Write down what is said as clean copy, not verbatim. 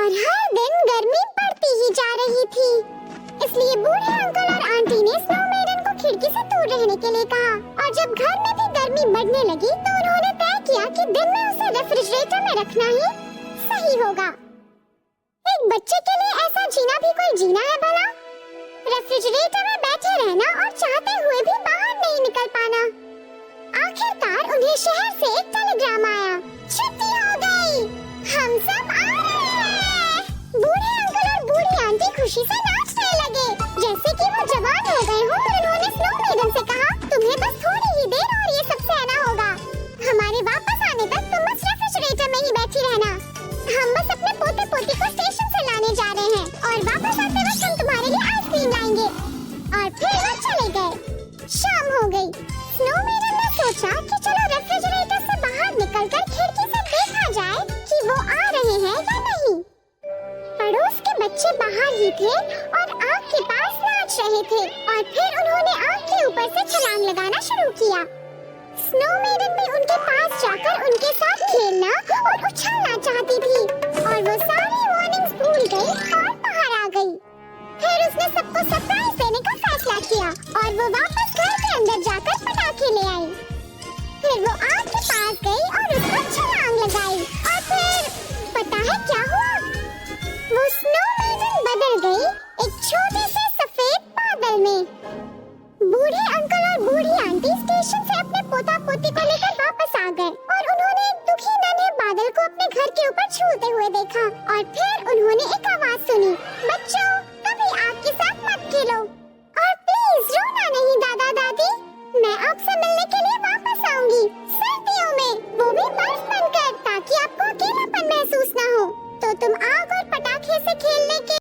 और हर दिन गर्मी बढ़ती ही जा रही थी। इसलिए बूढ़े अंकल और आंटी ने स्नो मेडन को खिड़की से दूर रहने के लिए कहा। और जब घर में भी गर्मी बढ़ने लगी तो उन्होंने तय किया कि दिन में उसे रेफ्रिजरेटर में रखना ही सही होगा। एक बच्चे के लिए ऐसा जीना भी कोई जीना है भला? रेफ्रिजरेटर में बैठे रहना और चाहते हुए भी बाहर नहीं निकल पाना। आखिरकार उन्हें शहर से एक टेलीग्राम आया, छुट्टी हो गई, हम सब आ रहे हैं। बूढ़े अंकल और बूढ़ी आंटी खुशी से नाचने लगे जैसे कि वो जवान हो गए हों। और उन्होंने स्नो मेडन से कहा, तुम्हें बस थोड़ी ही देर और ये सब सहना होगा। हमारे वापस आने तक तुम बस रेफ्रिजरेटर में ही बैठी रहना। हम बस अपने पोते पोती को स्टेशन से लाने जा रहे हैं और वापस आते वक्त हम तुम्हारे लिए आइसक्रीम लाएंगे। और फिर वो चले गए। शाम हो गई। स्नो मेडन ने सोचा कि चलो रेफ्रिजरेटर से बाहर निकलकर खिड़की से देखा जाए कि वो आ रहे हैं या नहीं। पड़ोस के बच्चे बाहर ही थे और आग के पास नाच रहे थे। और फिर उन्होंने आग के ऊपर से छलांग लगाना शुरू किया। स्नो मेडन भी उनके पास जाकर उनके साथ खेलना और उछलना चाहती थी। और वो सारी वार्निंग्स भूल गई और बाहर आ गई। फिर उसने सबको सरप्राइज देने का फैसला किया और वो वापस घर के अंदर जाकर पटाखे ले आई। फिर वो आग के पास गई और उस पर छलांग लगाई। और फिर पता है क्या हुआ? वो स्नो मेडन बदल गई एक छोटे से सफेद बादल में। बूढ़े अंकल और बूढ़ी आंटी स्टेशन से अपने पोता पोती को लेकर वापस आ गए और उन्होंने एक दुखी नन्हे बादल को अपने घर के ऊपर छूते हुए देखा। और फिर उन्होंने एक आवाज सुनी, बच्चों कभी आग के साथ मत खेलो और प्लीज रोना नहीं दादा दादी, मैं आपसे मिलने के लिए वापस आऊंगी सर्दियों में, वो भी बर्फ बनकर, ताकि आपको अकेलापन महसूस ना हो। तो तुम आग और पटाखे से खेलने के